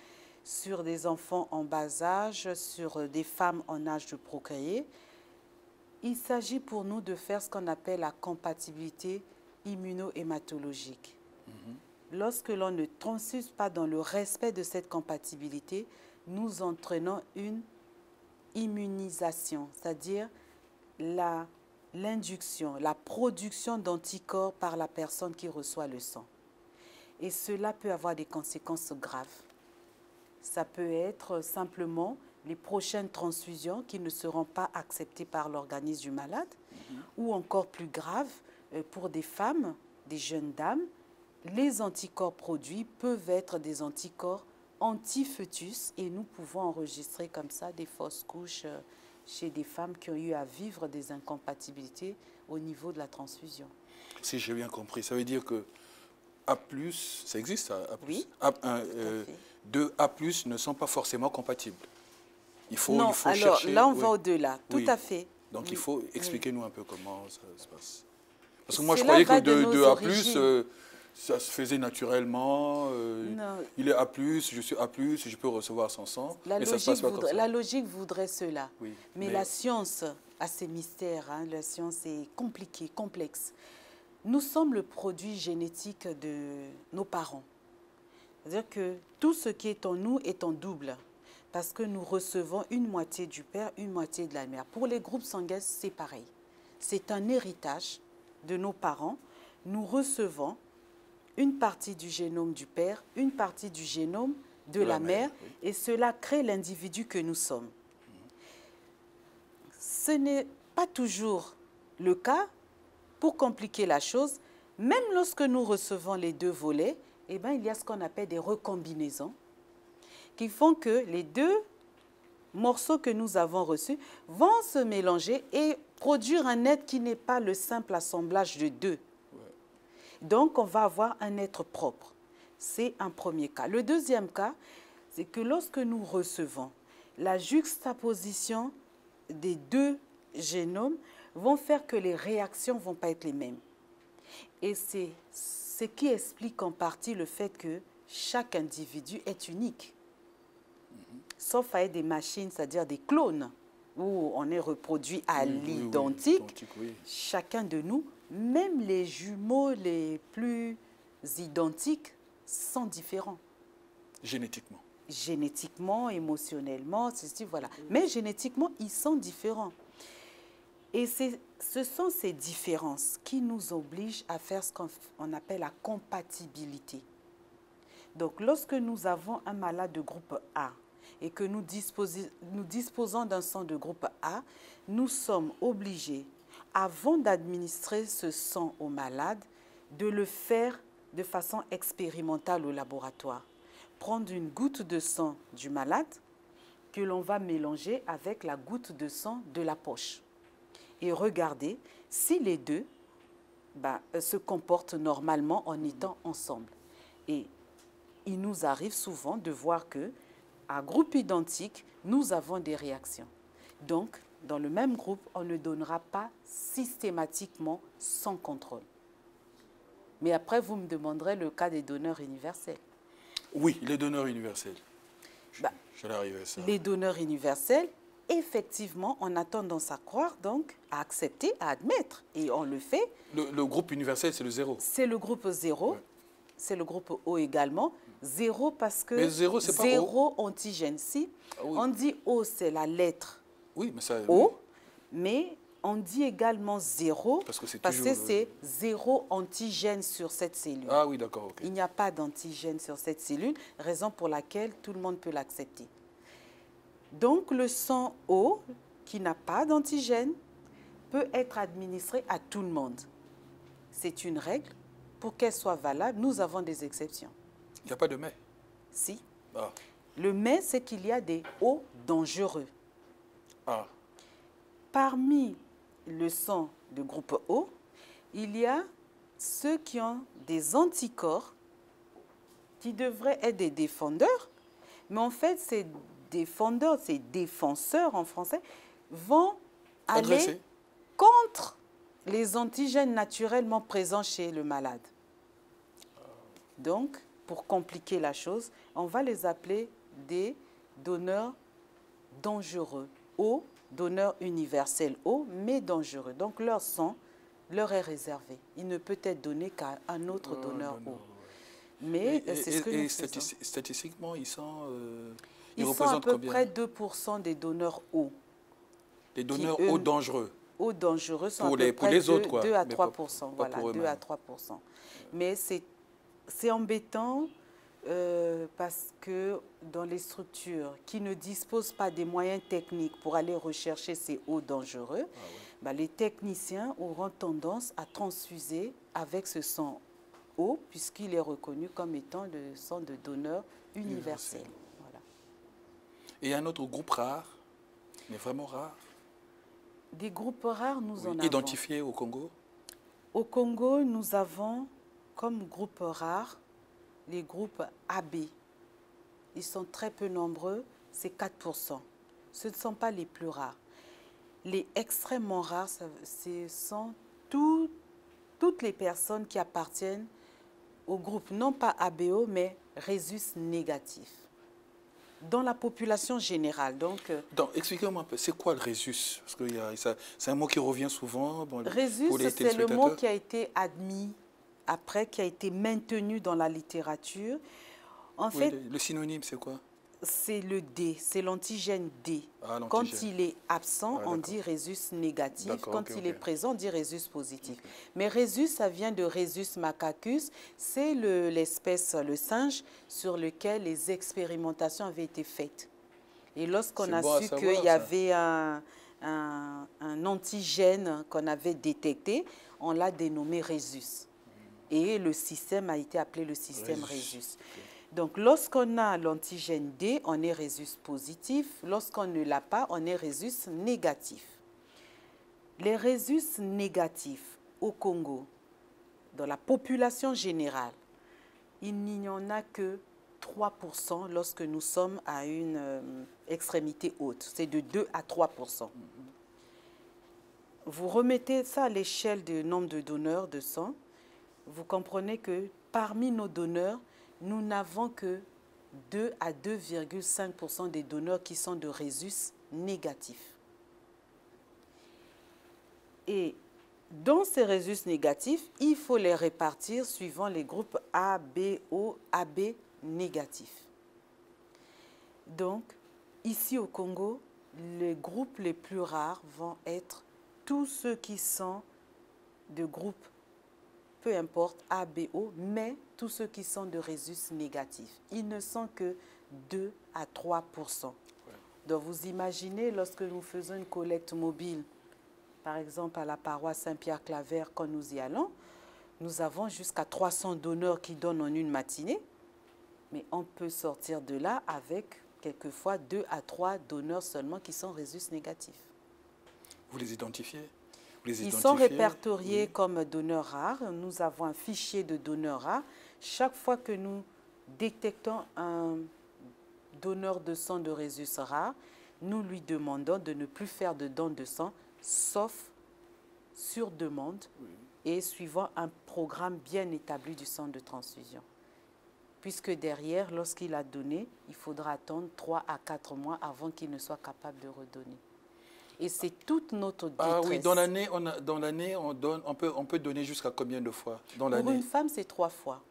Speaker 2: sur des enfants en bas âge, sur des femmes en âge de procréer. Il s'agit pour nous de faire ce qu'on appelle la compatibilité immunohématologique. Lorsque l'on ne transfuse pas dans le respect de cette compatibilité, nous entraînons une immunisation, c'est-à-dire l'induction, la production d'anticorps par la personne qui reçoit le sang. Et cela peut avoir des conséquences graves. Ça peut être simplement les prochaines transfusions qui ne seront pas acceptées par l'organisme du malade, ou encore plus grave, pour des femmes, des jeunes dames, les anticorps produits peuvent être des anticorps anti-fœtus et nous pouvons enregistrer comme ça des fausses couches chez des femmes qui ont eu à vivre des incompatibilités au niveau de la transfusion.
Speaker 1: Si j'ai bien compris, ça veut dire que A+, ça existe, A+.
Speaker 2: Oui,
Speaker 1: 2 A+, ne sont pas forcément compatibles. Il faut
Speaker 2: alors
Speaker 1: chercher,
Speaker 2: là on va au-delà, tout à fait.
Speaker 1: Donc il faut expliquer-nous un peu comment ça se passe. Parce que moi
Speaker 2: Cela
Speaker 1: je croyais que
Speaker 2: de
Speaker 1: 2 A+,
Speaker 2: origines.
Speaker 1: ça se faisait naturellement. Il est A+, je suis A+, je peux recevoir son sang.
Speaker 2: La,
Speaker 1: mais ça se passe pas comme ça.
Speaker 2: La logique voudrait cela.
Speaker 1: Oui,
Speaker 2: mais la science a ses mystères. Hein. La science est compliquée, complexe. Nous sommes le produit génétique de nos parents. C'est-à-dire que tout ce qui est en nous est en double. Parce que nous recevons une moitié du père, une moitié de la mère. Pour les groupes sanguins, c'est pareil. C'est un héritage de nos parents. Nous recevons une partie du génome du père, une partie du génome de la mère, oui. Et cela crée l'individu que nous sommes. Ce n'est pas toujours le cas. Pour compliquer la chose, même lorsque nous recevons les deux volets, eh bien, il y a ce qu'on appelle des recombinaisons qui font que les deux morceaux que nous avons reçus vont se mélanger et produire un être qui n'est pas le simple assemblage de deux. Ouais. Donc, on va avoir un être propre. C'est un premier cas. Le deuxième cas, c'est que lorsque nous recevons la juxtaposition des deux génomes, vont faire que les réactions ne vont pas être les mêmes. Et c'est ce qui explique en partie le fait que chaque individu est unique. Sauf à être des machines, c'est-à-dire des clones, où on est reproduit à l'identique. Oui. Chacun de nous, même les jumeaux les plus identiques, sont différents.
Speaker 1: Génétiquement.
Speaker 2: Génétiquement, émotionnellement, ceci, voilà. Mais génétiquement, ils sont différents. Et ce sont ces différences qui nous obligent à faire ce qu'on appelle la compatibilité. Donc, lorsque nous avons un malade de groupe A et que nous disposons d'un sang de groupe A, nous sommes obligés, avant d'administrer ce sang au malade, de le faire de façon expérimentale au laboratoire. Prendre une goutte de sang du malade que l'on va mélanger avec la goutte de sang de la poche. Et regarder si les deux se comportent normalement en étant ensemble. Et il nous arrive souvent de voir que, à groupe identique, nous avons des réactions. Donc, dans le même groupe, on ne donnera pas systématiquement sans contrôle. Mais après, vous me demanderez le cas des donneurs universels.
Speaker 1: Oui, les donneurs universels. Je l'arrive à ça.
Speaker 2: Les donneurs universels, effectivement, on a tendance à croire, donc, à accepter, à admettre. Et on le fait.
Speaker 1: Le groupe universel, c'est le 0.
Speaker 2: C'est le groupe 0. Ouais. C'est le groupe O également. 0 parce que
Speaker 1: mais 0, c'est pas
Speaker 2: 0 antigène. Si, oui. On dit O, c'est la lettre
Speaker 1: oui, mais ça,
Speaker 2: O,
Speaker 1: oui.
Speaker 2: Mais on dit également 0 parce que c'est 0 antigène sur cette cellule.
Speaker 1: Ah oui, d'accord. Okay.
Speaker 2: Il n'y a pas d'antigène sur cette cellule, raison pour laquelle tout le monde peut l'accepter. Donc, le sang O, qui n'a pas d'antigène, peut être administré à tout le monde. C'est une règle. Pour qu'elle soit valable, nous avons des exceptions.
Speaker 1: Il n'y a pas de mais?
Speaker 2: Si.
Speaker 1: Ah.
Speaker 2: Le mais, c'est qu'il y a des O dangereux.
Speaker 1: Ah.
Speaker 2: Parmi le sang de groupe O, il y a ceux qui ont des anticorps qui devraient être des défendeurs, mais en fait, ces défendeurs, ces défenseurs en français, vont aller contre les antigènes naturellement présents chez le malade. Donc, pour compliquer la chose, on va les appeler des donneurs dangereux. O, donneur universel O, mais dangereux. Donc, leur sang leur est réservé. Il ne peut être donné qu'à un autre donneur O. Mais c'est ce que nous faisons.
Speaker 1: Statistiquement, ils sont...
Speaker 2: ils sont à peu près 2% des donneurs O.
Speaker 1: Les donneurs O dangereux.
Speaker 2: O dangereux sont à peu près 2 à 3%. Voilà, 2 à 3%. Mais c'est embêtant parce que dans les structures qui ne disposent pas des moyens techniques pour aller rechercher ces eaux dangereux, les techniciens auront tendance à transfuser avec ce sang eau puisqu'il est reconnu comme étant le sang de donneur universel. Voilà.
Speaker 1: Et un autre groupe rare, mais vraiment rare?
Speaker 2: Des groupes rares, nous en avons.
Speaker 1: Identifiés au Congo?
Speaker 2: Au Congo, nous avons comme groupe rare les groupes AB. Ils sont très peu nombreux, c'est 4%. Ce ne sont pas les plus rares. Les extrêmement rares, ce sont toutes les personnes qui appartiennent au groupe, non pas ABO, mais Rhésus négatif. dans la population générale. Donc,
Speaker 1: expliquez-moi un peu, c'est quoi le Rhésus? Parce que c'est un mot qui revient souvent. Bon,
Speaker 2: Rhésus, c'est le mot qui a été admis après, qui a été maintenu dans la littérature. En fait,
Speaker 1: le synonyme, c'est quoi?
Speaker 2: C'est le D, c'est l'antigène D.
Speaker 1: Ah,
Speaker 2: quand il est absent, on dit Rhésus négatif. Quand il est présent, on dit Rhésus positif. Mais Rhésus, ça vient de Rhésus macaquus. C'est l'espèce, le singe, sur lequel les expérimentations avaient été faites. Et lorsqu'on a su qu'il y avait un antigène qu'on avait détecté, on l'a dénommé Rhésus. Et le système a été appelé le système Rhésus. Donc, lorsqu'on a l'antigène D, on est Rhésus positif. Lorsqu'on ne l'a pas, on est Rhésus négatif. Les Rhésus négatifs au Congo, dans la population générale, il n'y en a que 3% lorsque nous sommes à une extrémité haute. C'est de 2 à 3%. Vous remettez ça à l'échelle du nombre de donneurs de sang. Vous comprenez que parmi nos donneurs, nous n'avons que 2 à 2,5% des donneurs qui sont de Rhésus négatifs. Et dans ces Rhésus négatifs, il faut les répartir suivant les groupes A, B, O, AB négatifs. Donc, ici au Congo, les groupes les plus rares vont être tous ceux qui sont de groupes, peu importe, A, B, O, mais tous ceux qui sont de Rhésus négatifs. Ils ne sont que 2 à 3%. Donc, vous imaginez, lorsque nous faisons une collecte mobile, par exemple à la paroisse Saint-Pierre-Claver, quand nous y allons, nous avons jusqu'à 300 donneurs qui donnent en une matinée, mais on peut sortir de là avec quelquefois 2 à 3 donneurs seulement qui sont Rhésus négatifs.
Speaker 1: Vous les identifiez?
Speaker 2: Ils sont répertoriés comme donneurs rares. Nous avons un fichier de donneurs rares. Chaque fois que nous détectons un donneur de sang de Rhésus rare, nous lui demandons de ne plus faire de don de sang, sauf sur demande et suivant un programme bien établi du centre de transfusion. Puisque derrière, lorsqu'il a donné, il faudra attendre 3 à 4 mois avant qu'il ne soit capable de redonner. Et c'est toute notre détresse.
Speaker 1: Ah oui, dans l'année, on peut donner jusqu'à combien de fois dans l'année?
Speaker 2: Pour une femme, c'est 3 fois.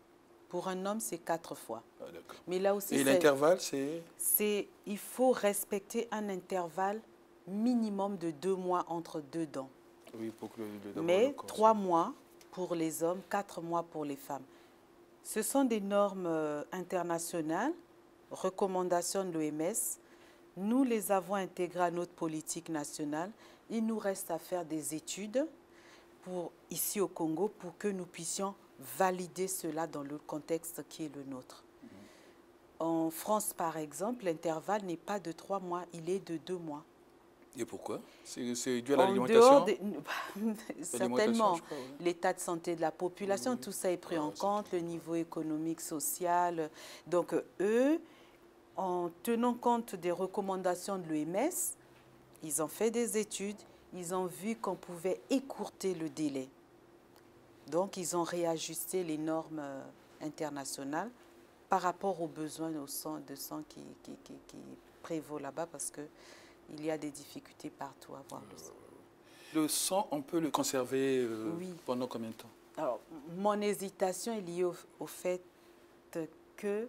Speaker 2: Pour un homme, c'est 4 fois.
Speaker 1: Ah, d'accord.
Speaker 2: Mais là aussi,
Speaker 1: et l'intervalle, c'est?
Speaker 2: Il faut respecter un intervalle minimum de 2 mois entre 2 dons.
Speaker 1: Oui, pour que
Speaker 2: mais 3 mois pour les hommes, 4 mois pour les femmes. Ce sont des normes internationales, recommandations de l'OMS. Nous les avons intégrées à notre politique nationale. Il nous reste à faire des études ici au Congo pour que nous puissions valider cela dans le contexte qui est le nôtre. En France, par exemple, l'intervalle n'est pas de 3 mois, il est de 2 mois.
Speaker 1: Et pourquoi? C'est dû à l'alimentation?
Speaker 2: Certainement. L'état de santé de la population, tout ça est pris en compte, le niveau économique, social. Donc, eux, en tenant compte des recommandations de l'OMS, ils ont fait des études, ils ont vu qu'on pouvait écourter le délai. Donc, ils ont réajusté les normes internationales par rapport aux besoins de sang qui prévaut là-bas parce qu'il y a des difficultés partout à avoir le sang.
Speaker 1: Le sang, on peut le conserver
Speaker 2: oui.
Speaker 1: Pendant combien de temps? Alors,
Speaker 2: mon hésitation est liée au fait que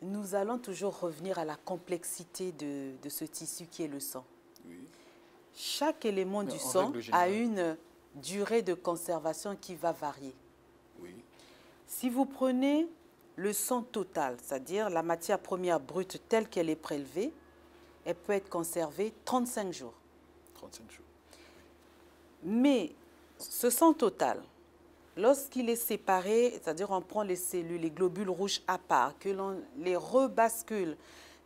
Speaker 2: nous allons toujours revenir à la complexité de ce tissu qui est le sang.
Speaker 1: Oui.
Speaker 2: Chaque élément du sang a une durée de conservation qui va varier.
Speaker 1: Oui.
Speaker 2: Si vous prenez le sang total, c'est-à-dire la matière première brute telle qu'elle est prélevée, elle peut être conservée 35 jours.
Speaker 1: 35 jours.
Speaker 2: Mais ce sang total, lorsqu'il est séparé, c'est-à-dire on prend les cellules, les globules rouges à part, que l'on les rebascule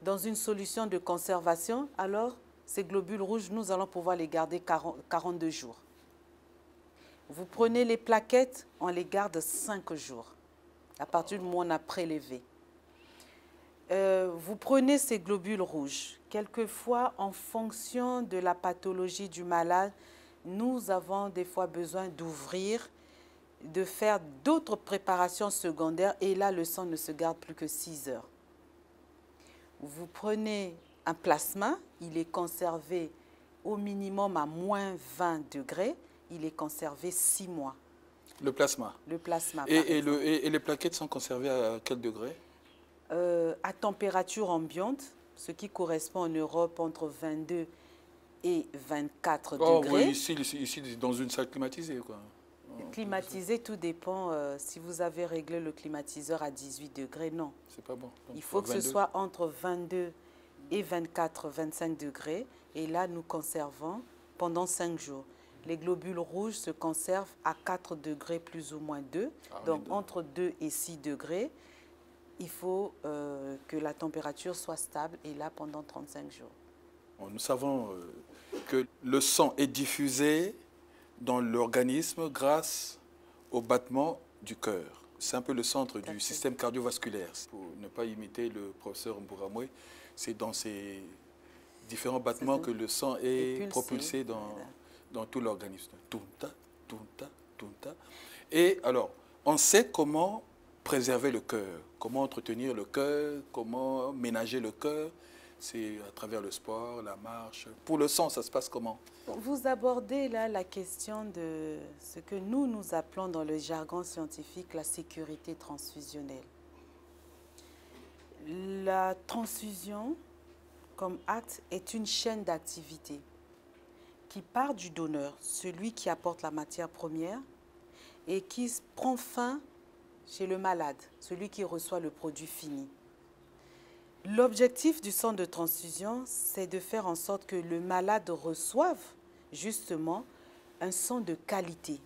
Speaker 2: dans une solution de conservation, alors ces globules rouges, nous allons pouvoir les garder 42 jours. Vous prenez les plaquettes, on les garde 5 jours, à partir du moment où on a prélevé. Vous prenez ces globules rouges. Quelquefois, en fonction de la pathologie du malade, nous avons des fois besoin d'ouvrir, de faire d'autres préparations secondaires et là, le sang ne se garde plus que 6 heures. vous prenez un plasma, il est conservé au minimum à moins 20 degrés, il est conservé 6 mois.
Speaker 1: Le plasma.
Speaker 2: Le plasma,
Speaker 1: Et les plaquettes sont conservées à quel degré?
Speaker 2: À température ambiante, ce qui correspond en Europe entre 22 et 24 degrés.
Speaker 1: Oui, ici, dans une salle climatisée, quoi.
Speaker 2: Climatisé, tout dépend. Si vous avez réglé le climatiseur à 18 degrés, non.
Speaker 1: C'est pas bon. Donc,
Speaker 2: il faut que 22. Ce soit entre 22 et 24, 25 degrés. Et là, nous conservons pendant 5 jours. Les globules rouges se conservent à 4 degrés plus ou moins 2. Donc, entre 2 et 6 degrés, il faut que la température soit stable. Et là, pendant 35 jours.
Speaker 1: Bon, nous savons que le sang est diffusé dans l'organisme grâce au battement du cœur. C'est un peu le centre du système cardiovasculaire. Pour ne pas imiter le professeur Mbouramoué, c'est dans ces différents battements que le sang est propulsé dans tout l'organisme. Tunta, tunta, tunta. Et alors, on sait comment préserver le cœur, comment entretenir le cœur, comment ménager le cœur. C'est à travers le sport, la marche. Pour le sang, ça se passe comment?
Speaker 2: Vous abordez là la question de ce que nous appelons dans le jargon scientifique la sécurité transfusionnelle. La transfusion, comme acte, est une chaîne d'activité qui part du donneur, celui qui apporte la matière première, et qui prend fin chez le malade, celui qui reçoit le produit fini. L'objectif du centre de transfusion, c'est de faire en sorte que le malade reçoive justement un sang de qualité.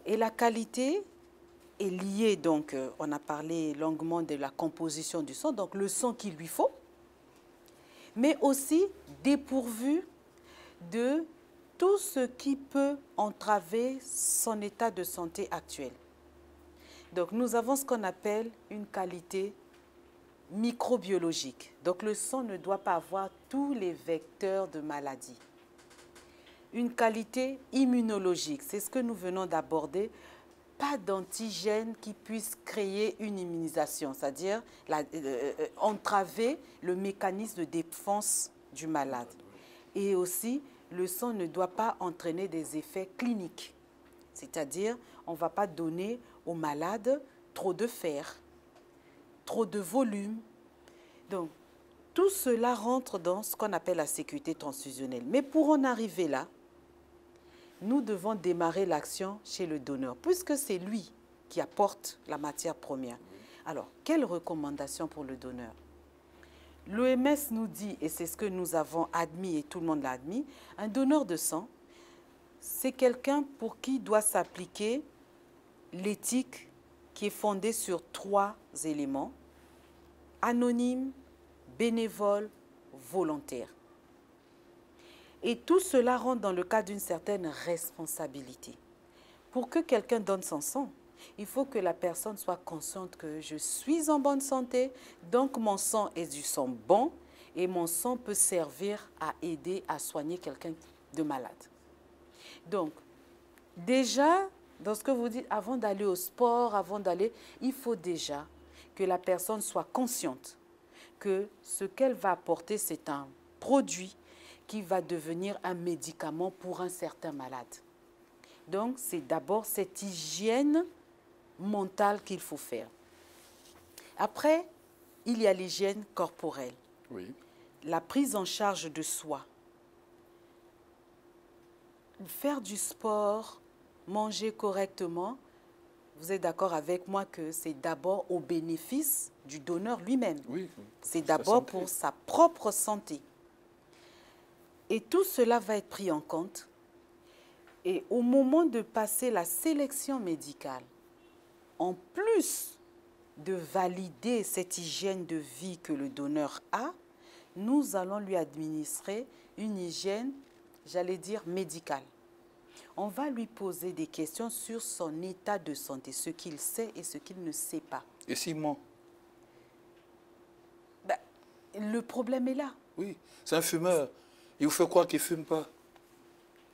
Speaker 2: Et la qualité est liée, donc, on a parlé longuement de la composition du sang, donc le sang qu'il lui faut, mais aussi dépourvu de tout ce qui peut entraver son état de santé actuel. Donc, nous avons ce qu'on appelle une qualité microbiologique. Donc, le sang ne doit pas avoir tous les vecteurs de maladie. Une qualité immunologique, c'est ce que nous venons d'aborder. Pas d'antigènes qui puissent créer une immunisation, c'est-à-dire entraver le mécanisme de défense du malade. Et aussi, le sang ne doit pas entraîner des effets cliniques. C'est-à-dire, on ne va pas donner au malade trop de fer, trop de volume. Donc, tout cela rentre dans ce qu'on appelle la sécurité transfusionnelle. Mais pour en arriver là, nous devons démarrer l'action chez le donneur, puisque c'est lui qui apporte la matière première. Alors, quelles recommandations pour le donneur? L'OMS nous dit, et c'est ce que nous avons admis, et tout le monde l'a admis, un donneur de sang, c'est quelqu'un pour qui doit s'appliquer l'éthique qui est fondée sur 3 éléments: anonyme, bénévole, volontaire. Et tout cela rentre dans le cadre d'une certaine responsabilité. Pour que quelqu'un donne son sang, il faut que la personne soit consciente que je suis en bonne santé, donc mon sang est du sang bon et mon sang peut servir à aider à soigner quelqu'un de malade. Donc, déjà, dans ce que vous dites, avant d'aller au sport, il faut déjà que la personne soit consciente que ce qu'elle va apporter, c'est un produit qui va devenir un médicament pour un certain malade. Donc, c'est d'abord cette hygiène mentale qu'il faut faire. Après, il y a l'hygiène corporelle.
Speaker 1: Oui.
Speaker 2: La prise en charge de soi. Faire du sport, manger correctement, vous êtes d'accord avec moi que c'est d'abord au bénéfice du donneur lui-même.
Speaker 1: Oui.
Speaker 2: C'est d'abord pour sa propre santé. Et tout cela va être pris en compte. Et au moment de passer la sélection médicale, en plus de valider cette hygiène de vie que le donneur a, nous allons lui administrer une hygiène, j'allais dire, médicale. On va lui poser des questions sur son état de santé, ce qu'il sait et ce qu'il ne sait pas.
Speaker 1: Et s'il ment?
Speaker 2: Le problème est là.
Speaker 1: Oui, c'est un fumeur. Il vous fait croire qu'il ne fume pas.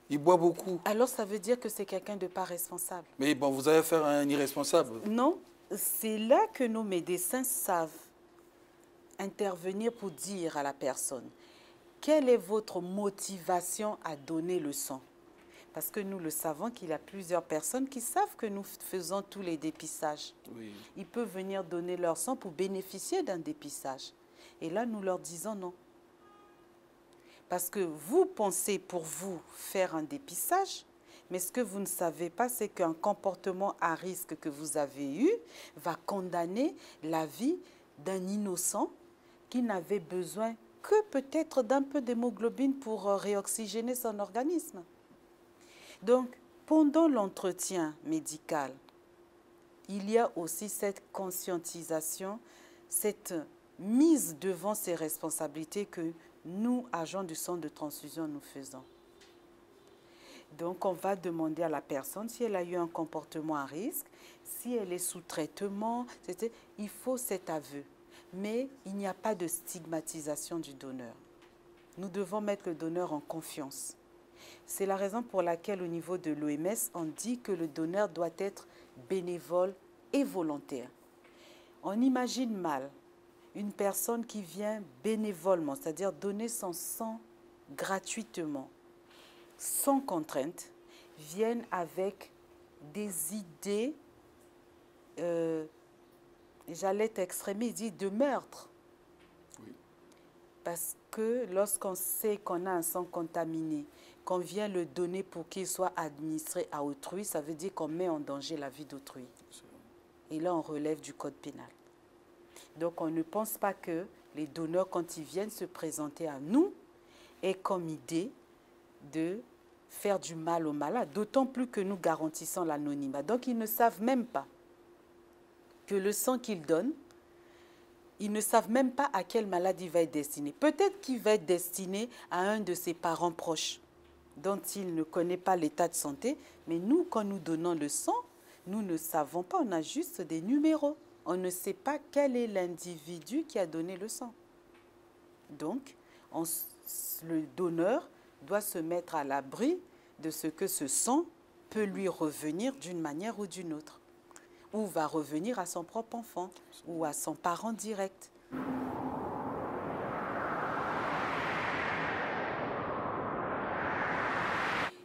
Speaker 1: Il boit beaucoup.
Speaker 2: Alors, ça veut dire que c'est quelqu'un de pas responsable.
Speaker 1: Mais bon, vous allez faire un irresponsable.
Speaker 2: Non, c'est là que nos médecins savent intervenir pour dire à la personne, quelle est votre motivation à donner le sang? Parce que nous le savons qu'il y a plusieurs personnes qui savent que nous faisons tous les dépistages.
Speaker 1: Oui.
Speaker 2: Ils peuvent venir donner leur sang pour bénéficier d'un dépistage. Et là, nous leur disons non. Parce que vous pensez pour vous faire un dépistage, mais ce que vous ne savez pas, c'est qu'un comportement à risque que vous avez eu va condamner la vie d'un innocent qui n'avait besoin que peut-être d'un peu d'hémoglobine pour réoxygéner son organisme. Donc, pendant l'entretien médical, il y a aussi cette conscientisation, cette mise devant ses responsabilités que nous, agents du centre de transfusion, nous faisons. Donc, on va demander à la personne si elle a eu un comportement à risque, si elle est sous traitement, il faut cet aveu. Mais il n'y a pas de stigmatisation du donneur. Nous devons mettre le donneur en confiance. C'est la raison pour laquelle, au niveau de l'OMS, on dit que le donneur doit être bénévole et volontaire. On imagine mal une personne qui vient bénévolement, c'est-à-dire donner son sang gratuitement, sans contrainte, viennent avec des idées, j'allais t'exprimer, dit de meurtre.
Speaker 1: Oui.
Speaker 2: Parce que lorsqu'on sait qu'on a un sang contaminé, qu'on vient le donner pour qu'il soit administré à autrui, ça veut dire qu'on met en danger la vie d'autrui. Et là, on relève du code pénal. Donc, on ne pense pas que les donneurs, quand ils viennent se présenter à nous, aient comme idée de faire du mal aux malades, d'autant plus que nous garantissons l'anonymat. Donc, ils ne savent même pas que le sang qu'ils donnent, ils ne savent même pas à quel malade il va être destiné. Peut-être qu'il va être destiné à un de ses parents proches, dont il ne connaît pas l'état de santé, mais nous, quand nous donnons le sang, nous ne savons pas, on a juste des numéros. On ne sait pas quel est l'individu qui a donné le sang. Donc, le donneur doit se mettre à l'abri de ce que ce sang peut lui revenir d'une manière ou d'une autre. Ou va revenir à son propre enfant, ou à son parent direct.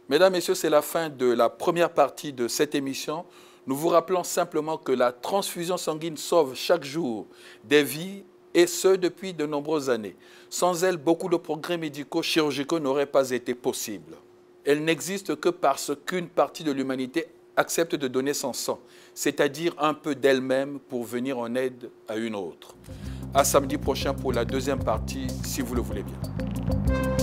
Speaker 1: Mesdames, Messieurs, c'est la fin de la première partie de cette émission. Nous vous rappelons simplement que la transfusion sanguine sauve chaque jour des vies, et ce, depuis de nombreuses années. Sans elle, beaucoup de progrès médicaux, chirurgicaux n'auraient pas été possibles. Elle n'existe que parce qu'une partie de l'humanité accepte de donner son sang, c'est-à-dire un peu d'elle-même pour venir en aide à une autre. À samedi prochain pour la deuxième partie, si vous le voulez bien.